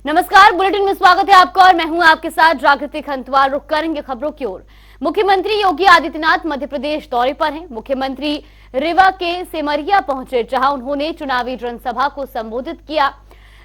नमस्कार, बुलेटिन में स्वागत है आपका और मैं हूं आपके साथ जागृति खंतवाल। रुक करेंगे खबरों की ओर। मुख्यमंत्री योगी आदित्यनाथ मध्य प्रदेश दौरे पर हैं। मुख्यमंत्री रीवा के सेमरिया पहुंचे, जहां उन्होंने चुनावी जनसभा को संबोधित किया।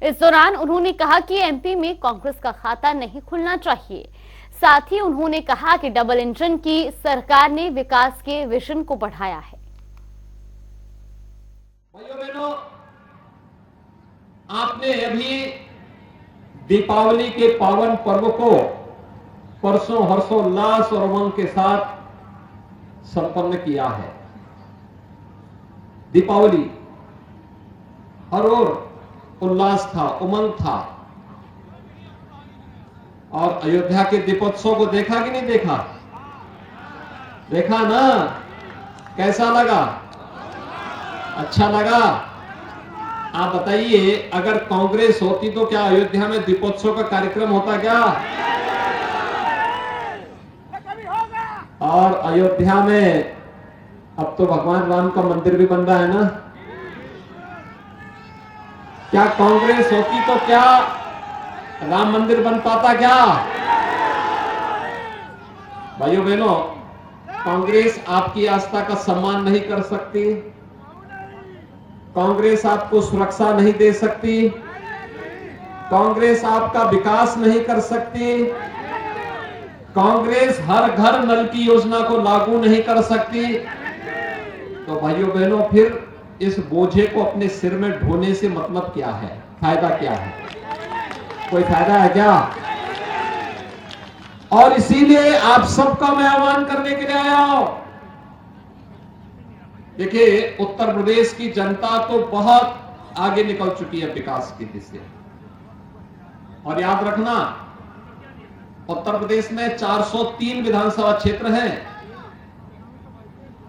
इस दौरान उन्होंने कहा कि एमपी में कांग्रेस का खाता नहीं खुलना चाहिए। साथ ही उन्होंने कहा कि डबल इंजन की सरकार ने विकास के विजन को बढ़ाया है। भाइयों बहनों, आपने अभी दीपावली के पावन पर्व को परसों हर्षोल्लास और उमंग के साथ संपन्न किया है। दीपावली हर ओर उल्लास था, उमंग था। और अयोध्या के दीपोत्सव को देखा कि नहीं देखा? देखा ना? कैसा लगा? अच्छा लगा? आप बताइए, अगर कांग्रेस होती तो क्या अयोध्या में दीपोत्सव का कार्यक्रम होता क्या? और अयोध्या में अब तो भगवान राम का मंदिर भी बन रहा है ना? क्या कांग्रेस होती तो क्या राम मंदिर बन पाता क्या? भाइयों बहनों, कांग्रेस आपकी आस्था का सम्मान नहीं कर सकती। कांग्रेस आपको सुरक्षा नहीं दे सकती। कांग्रेस आपका विकास नहीं कर सकती। कांग्रेस हर घर नल की योजना को लागू नहीं कर सकती। तो भाइयों बहनों, फिर इस बोझे को अपने सिर में ढोने से मतलब क्या है? फायदा क्या है? कोई फायदा है क्या? और इसीलिए आप सबका मैं आह्वान करने के लिए आया हूं। देखिए, उत्तर प्रदेश की जनता तो बहुत आगे निकल चुकी है विकास की दिशा। और याद रखना, उत्तर प्रदेश में 403 विधानसभा क्षेत्र हैं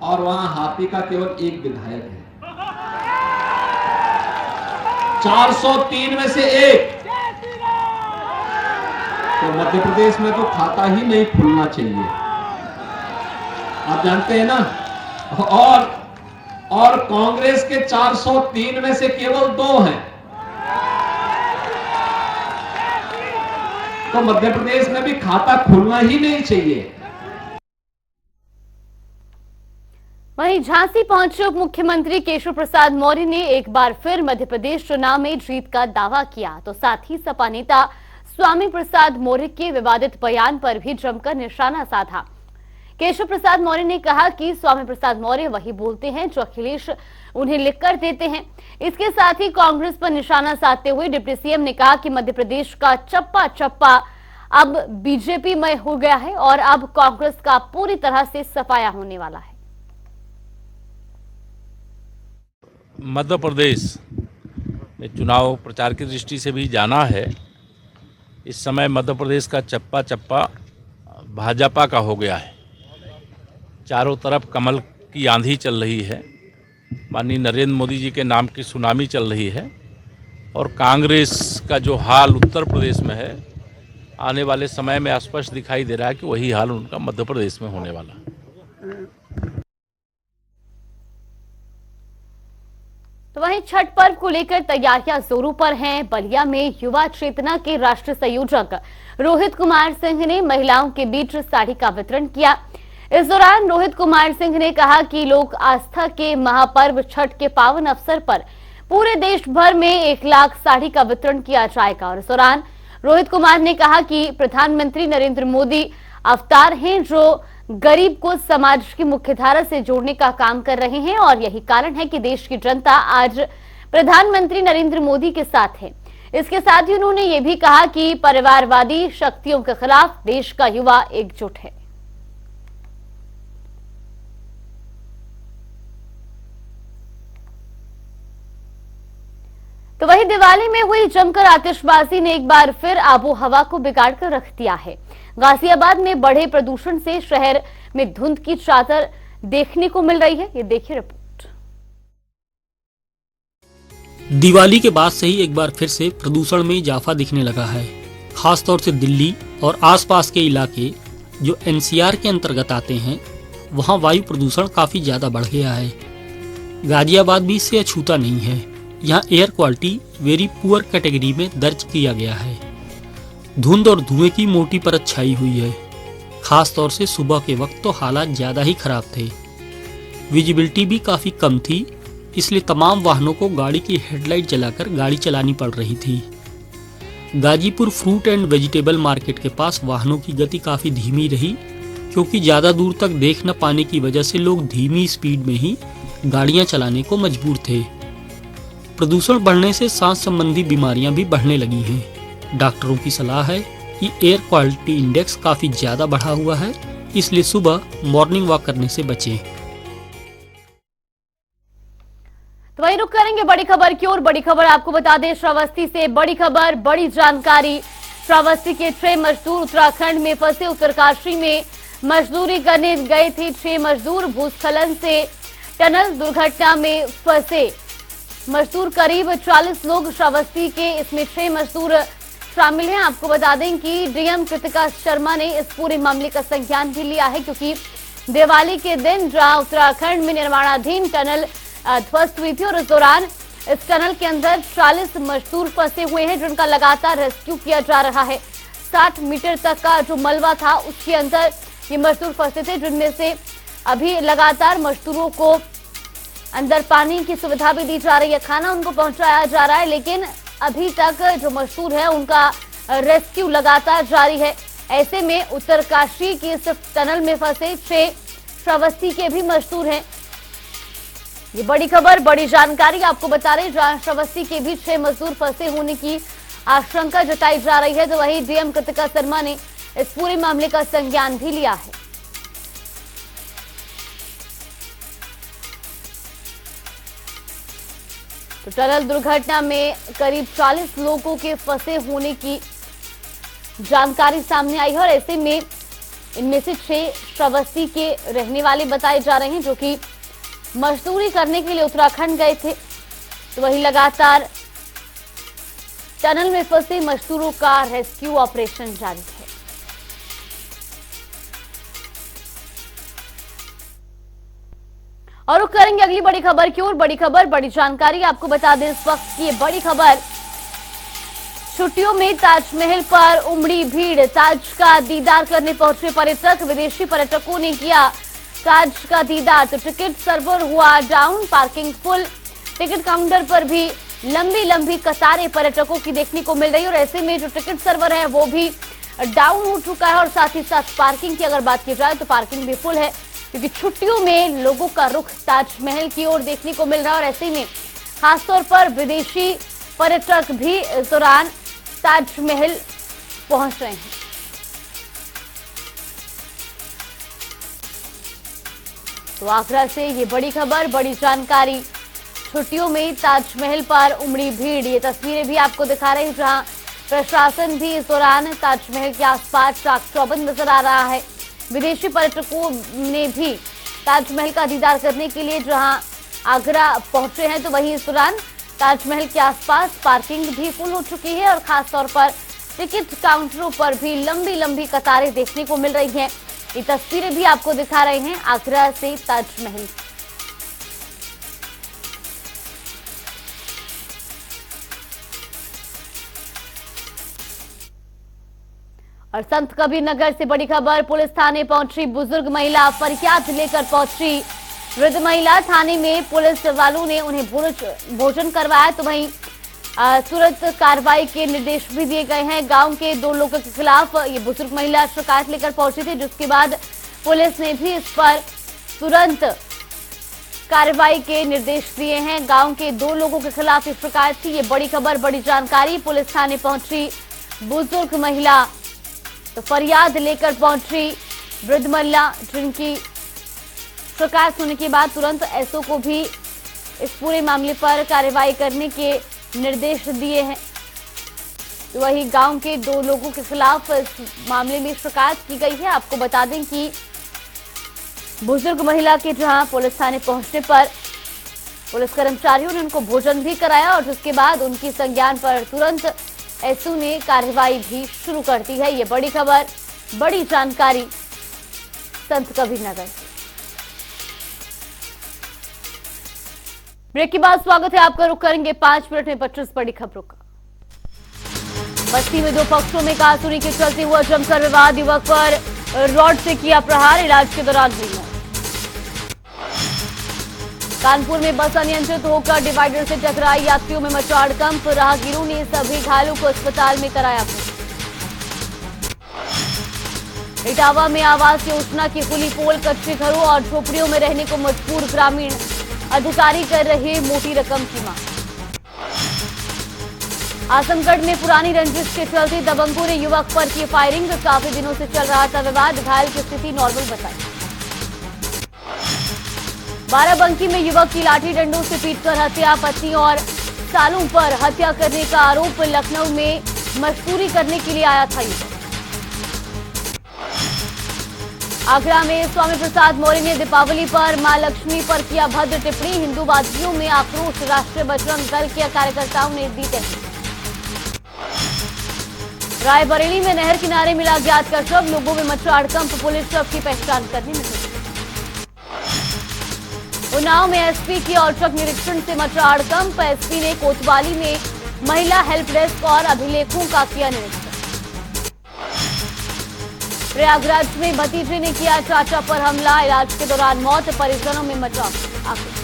और वहां हाथी का केवल एक विधायक है। 403 में से एक। तो मध्य प्रदेश में तो खाता ही नहीं खुलना चाहिए, आप जानते हैं ना। और कांग्रेस के 403 में से केवल 2 हैं। तो मध्य प्रदेश में भी खाता खुलना ही नहीं चाहिए। वहीं झांसी पहुंचे उप मुख्यमंत्री केशव प्रसाद मौर्य ने एक बार फिर मध्य प्रदेश चुनाव में जीत का दावा किया, तो साथ ही सपा नेता स्वामी प्रसाद मौर्य के विवादित बयान पर भी जमकर निशाना साधा। केशव प्रसाद मौर्य ने कहा कि स्वामी प्रसाद मौर्य वही बोलते हैं जो अखिलेश उन्हें लिखकर देते हैं। इसके साथ ही कांग्रेस पर निशाना साधते हुए डिप्टी सीएम ने कहा कि मध्य प्रदेश का चप्पा चप्पा अब बीजेपी में हो गया है और अब कांग्रेस का पूरी तरह से सफाया होने वाला है। मध्य प्रदेश में चुनाव प्रचार की दृष्टि से भी जाना है। इस समय मध्य प्रदेश का चप्पा चप्पा भाजपा का हो गया है। चारों तरफ कमल की आंधी चल रही है। माननीय नरेंद्र मोदी जी के नाम की सुनामी चल रही है और कांग्रेस का जो हाल उत्तर प्रदेश में है, आने वाले समय में स्पष्ट दिखाई दे रहा है कि वही हाल उनका मध्य प्रदेश में होने वाला है। तो वहीं छठ पर्व को लेकर तैयारियां जोरों पर हैं। बलिया में युवा चेतना के राष्ट्रीय संयोजक रोहित कुमार सिंह ने महिलाओं के बीच साड़ी का वितरण किया। इस दौरान रोहित कुमार सिंह ने कहा कि लोक आस्था के महापर्व छठ के पावन अवसर पर पूरे देश भर में 1 लाख साड़ी का वितरण किया जाएगा। और इस दौरान रोहित कुमार ने कहा कि प्रधानमंत्री नरेंद्र मोदी अवतार हैं जो गरीब को समाज की मुख्यधारा से जोड़ने का काम कर रहे हैं और यही कारण है कि देश की जनता आज प्रधानमंत्री नरेंद्र मोदी के साथ है। इसके साथ ही उन्होंने ये भी कहा कि परिवारवादी शक्तियों के खिलाफ देश का युवा एकजुट है। तो वहीं दिवाली में हुई जमकर आतिशबाजी ने एक बार फिर आबो हवा को बिगाड़ कर रख दिया है। गाजियाबाद में बढ़े प्रदूषण से शहर में धुंध की चादर देखने को मिल रही है। ये देखिए रिपोर्ट। दिवाली के बाद से ही एक बार फिर से प्रदूषण में इजाफा दिखने लगा है। खासतौर से दिल्ली और आसपास के इलाके जो एनसीआर के अंतर्गत आते हैं, वहां वायु प्रदूषण काफी ज्यादा बढ़ गया है। गाजियाबाद भी इससे अछूता नहीं है। यहाँ air quality very poor category में दर्ज किया गया है। धुंध और धुएं की मोटी परत छाई हुई है। खास तौर से सुबह के वक्त तो हालात ज्यादा ही खराब थे। विजिबिलिटी भी काफी कम थी, इसलिए तमाम वाहनों को गाड़ी की हेडलाइट जलाकर गाड़ी चलानी पड़ रही थी। Ghazipur fruit and vegetable market के पास वाहनों की गति काफी धीमी रही, क्योंकि ज्यादा दूर तक देख न पाने की वजह से लोग धीमी स्पीड में ही गाड़ियां चलाने को मजबूर थे। प्रदूषण बढ़ने से सांस संबंधी बीमारियां भी बढ़ने लगी हैं। डॉक्टरों की सलाह है कि एयर क्वालिटी इंडेक्स काफी ज्यादा बढ़ा हुआ है, इसलिए सुबह मॉर्निंग वॉक करने से बचें। तो वही रुक करेंगे बड़ी खबर की ओर। बड़ी खबर आपको बता दें, श्रावस्ती से बड़ी खबर, बड़ी जानकारी। श्रावस्ती के 6 मजदूर उत्तराखंड में फंसे। उत्तरकाशी में मजदूरी करने गए थे 6 मजदूर, भूस्खलन से टनल दुर्घटना में फंसे मजदूर करीब 40 लोग श्रावस्ती के, इसमें 6 मजदूर शामिल हैं। आपको बता दें कि डीएम कृतिका शर्मा ने इस पूरे मामले का संज्ञान भी लिया है, क्योंकि दिवाली के दिन जहां उत्तराखंड में निर्माणाधीन टनल ध्वस्त हुई थी और इस दौरान इस टनल के अंदर 40 मजदूर फंसे हुए हैं, जिनका लगातार रेस्क्यू किया जा रहा है। 60 मीटर तक का जो मलबा था उसके अंदर ये मजदूर फंसे थे, जिनमें से अभी लगातार मजदूरों को अंदर पानी की सुविधा भी दी जा रही है, खाना उनको पहुंचाया जा रहा है, लेकिन अभी तक जो मजदूर है उनका रेस्क्यू लगातार जारी है। ऐसे में उत्तरकाशी के इस टनल में फंसे 6 श्रावस्ती के भी मजदूर हैं। ये बड़ी खबर, बड़ी जानकारी आपको बता रहे हैं, जहां श्रावस्ती के भी 6 मजदूर फंसे होने की आशंका जताई जा रही है। तो वही डीएम कृतिका शर्मा ने इस पूरे मामले का संज्ञान भी लिया है। तो टनल दुर्घटना में करीब 40 लोगों के फंसे होने की जानकारी सामने आई है और ऐसे में इनमें से 6 श्रावस्ती के रहने वाले बताए जा रहे हैं, जो कि मजदूरी करने के लिए उत्तराखंड गए थे। तो वही लगातार टनल में फंसे मजदूरों का रेस्क्यू ऑपरेशन जारी है। और रुक करेंगे अगली बड़ी खबर की ओर। बड़ी खबर, बड़ी जानकारी आपको बता दें, इस वक्त की बड़ी खबर, छुट्टियों में ताजमहल पर उमड़ी भीड़। ताज का दीदार करने पहुंचे पर्यटक, विदेशी पर्यटकों ने किया ताज का दीदार। तो टिकट सर्वर हुआ down, parking full, ticket counter पर भी लंबी लंबी कतारें पर्यटकों की देखने को मिल रही है और ऐसे में जो टिकट सर्वर है वो भी डाउन हो चुका है और साथ ही साथ पार्किंग की अगर बात की जाए तो पार्किंग भी फुल है, क्योंकि छुट्टियों में लोगों का रुख ताजमहल की ओर देखने को मिल रहा है और ऐसे में खासतौर पर विदेशी पर्यटक भी इस दौरान ताजमहल पहुंच रहे हैं। तो आगरा से ये बड़ी खबर, बड़ी जानकारी, छुट्टियों में ताजमहल पर उमड़ी भीड़। ये तस्वीरें भी आपको दिखा रहे हैं, जहां प्रशासन भी इस दौरान ताजमहल के आसपास चाक चौबंद नजर आ रहा है। विदेशी पर्यटकों ने भी ताजमहल का दीदार करने के लिए जहां आगरा पहुंचे हैं, तो वहीं इस दौरान ताजमहल के आसपास पार्किंग भी फुल हो चुकी है और खासतौर पर टिकट काउंटरों पर भी लंबी लंबी कतारें देखने को मिल रही हैं। ये तस्वीरें भी आपको दिखा रहे हैं आगरा से ताजमहल। और संत कबीर नगर से बड़ी खबर, पुलिस थाने पहुंची बुजुर्ग महिला, फरियाद लेकर पहुंची वृद्ध महिला। थाने में पुलिस वालों ने उन्हें भोजन करवाया, तो वहीं तुरंत कार्रवाई के निर्देश भी दिए गए हैं। गांव के 2 लोगों के खिलाफ ये बुजुर्ग महिला शिकायत लेकर पहुंची थी, जिसके बाद पुलिस ने भी इस पर तुरंत कार्रवाई के निर्देश दिए हैं। गांव के 2 लोगों के खिलाफ ये शिकायत थी। ये बड़ी खबर, बड़ी जानकारी, पुलिस थाने पहुंची बुजुर्ग महिला, तो फरियाद लेकर पहुंची वृद्ध महिला, जिनकी शिकायत होने के बाद तुरंत एसओ को भी इस पूरे मामले पर कार्रवाई करने के निर्देश दिए हैं। तो वही गांव के 2 लोगों के खिलाफ इस मामले में शिकायत की गई है। आपको बता दें कि बुजुर्ग महिला के जहां पुलिस थाने पहुंचने पर पुलिस कर्मचारियों ने उनको भोजन भी कराया और जिसके बाद उनकी संज्ञान पर तुरंत एसओ ने कार्रवाई भी शुरू कर दी है। ये बड़ी खबर, बड़ी जानकारी संत कबीर नगर। ब्रेक के बाद स्वागत है आपका। रुक करेंगे 5 मिनट में 25 बड़ी खबरों का। बस्ती में 2 पक्षों में कहासुनी के चलते हुआ जमकर विवाद, युवक पर रॉड से किया प्रहार, इलाज के दौरान हुई मौत। कानपुर में बस अनियंत्रित होकर डिवाइडर से टकराई, यात्रियों में मचा हड़कंप, राहगीरों ने सभी घायलों को अस्पताल में कराया भर्ती। इटावा में आवास योजना की खुली पोल, कच्चे घरों और झोपड़ियों में रहने को मजबूर ग्रामीण, अधिकारी कर रहे मोटी रकम की मांग। आजमगढ़ में पुरानी रंजिश के चलते दबंगों ने युवक पर की फायरिंग, काफी दिनों से चल रहा था विवाद, घायल की स्थिति नॉर्मल बताई। बाराबंकी में युवक की लाठी डंडों से पीटकर हत्या, पत्नी और सालों पर हत्या करने का आरोप, लखनऊ में मजदूरी करने के लिए आया था युवक। आगरा में स्वामी प्रसाद मौर्य ने दीपावली पर मां लक्ष्मी पर किया भद्र टिप्पणी, हिंदूवादियों में आक्रोश, राष्ट्रीय बजरंग दल के कार्यकर्ताओं ने दी तहरीर। रायबरेली में नहर किनारे मिला ज्ञात का शव, लोगों में मचा हड़कंप, पुलिस शव की पहचान करने में जुटी। उन्नाव में एसपी की औचक निरीक्षण से मचा हड़कंप, एसपी ने कोतवाली में महिला हेल्प डेस्क और अभिलेखों का किया निरीक्षण। प्रयागराज में भतीजे ने किया चाचा पर हमला, इलाज के दौरान मौत, परिजनों में मचा आक्रोश।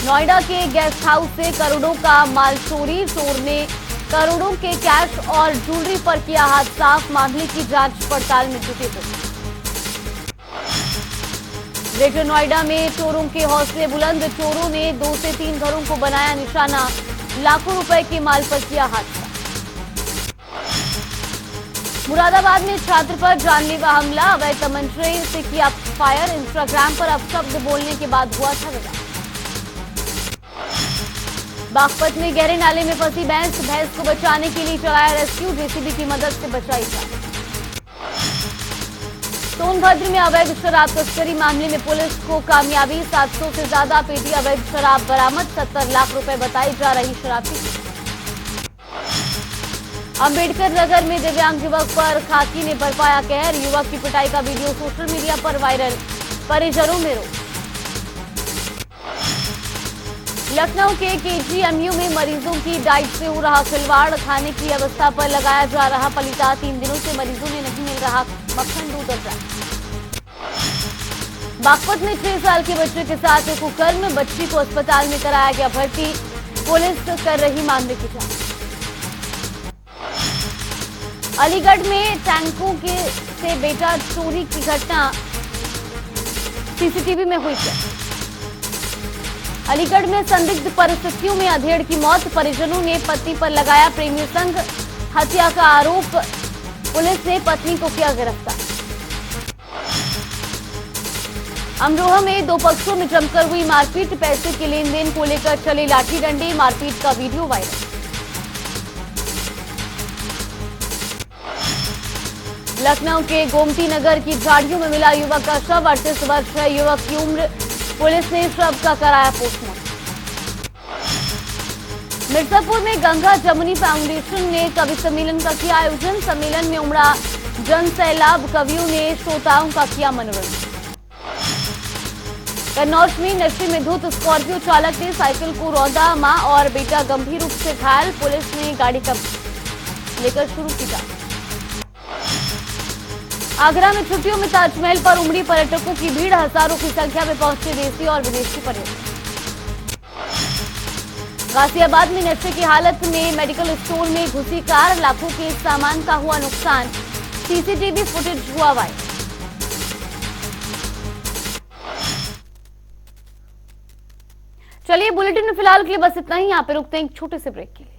नोएडा के गेस्ट हाउस से करोड़ों का माल चोरी, चोर ने करोड़ों के कैश और ज्वेलरी पर किया हाथ साफ, मामले की जांच पड़ताल में जुटे थे। ग्रेटर नोएडा में चोरों के हौसले बुलंद, चोरों ने 2 से 3 घरों को बनाया निशाना, लाखों रुपए के माल पर किया हादसा। मुरादाबाद में छात्र पर जानलेवा हमला, अवैध तमंचे से किया फायर, इंस्टाग्राम पर अपशब्द बोलने के बाद हुआ था विवाद। बागपत में गहरे नाले में फंसी भैंस को बचाने के लिए चलाया रेस्क्यू, जेसीबी की मदद से बचाई जान। सोनभद्र में अवैध शराब तस्करी मामले में पुलिस को कामयाबी, 700 से ज्यादा पेटी अवैध शराब बरामद, 70 लाख रुपए बताई जा रही शराब की। अंबेडकर नगर में दिव्यांग युवक पर खाकी ने बरपाया कहर, युवक की पिटाई का वीडियो सोशल मीडिया पर वायरल, परिजनों में रोष। लखनऊ के केजीएमयू में मरीजों की डाइट से हो रहा खिलवाड़, खाने की व्यवस्था पर लगाया जा रहा पलीता, 3 दिनों से मरीजों ने नहीं मिल रहा मक्खन, दूध और चाय। बागपत में 6 साल के बच्चे के साथ कुकर्म, बच्ची को अस्पताल में कराया गया भर्ती, पुलिस कर रही मामले की जांच। अलीगढ़ में टैंकों से बेटा चोरी की घटना सीसीटीवी में हुई है। अलीगढ़ में संदिग्ध परिस्थितियों में अधेड़ की मौत, परिजनों ने पति पर लगाया प्रेमी संग, हत्या का आरोप, पुलिस ने पत्नी को किया गिरफ्तार। अमरोहा में 2 पक्षों में जमकर हुई मारपीट, पैसे के लेन देन को लेकर चले लाठी डंडे, मारपीट का वीडियो वायरल। लखनऊ के गोमती नगर की झाड़ियों में मिला युवक का शव, 38 वर्ष है युवक की उम्र, पुलिस ने शव का कराया पोस्टमार्टम। मिर्जापुर में गंगा जमुनी फाउंडेशन ने कवि सम्मेलन का किया आयोजन, सम्मेलन में उमड़ा जन सैलाब, कवियों ने श्रोताओं का किया मनोरंजन। कन्नौज में नशे में धुत स्कॉर्पियो चालक ने साइकिल को रौंदा, मां और बेटा गंभीर रूप से घायल, पुलिस ने गाड़ी का लेकर शुरू की जांच। आगरा में छुट्टियों में ताजमहल पर उमड़ी पर्यटकों की भीड़, हजारों की संख्या में पहुंचे देशी और विदेशी पर्यटक। गाजियाबाद में नशे की हालत में मेडिकल स्टोर में घुसी कार, लाखों के सामान का हुआ नुकसान, सीसीटीवी फुटेज हुआ वायरल। चलिए बुलेटिन में फिलहाल के लिए बस इतना ही, यहाँ पे रुकते हैं एक छोटे से ब्रेक के लिए।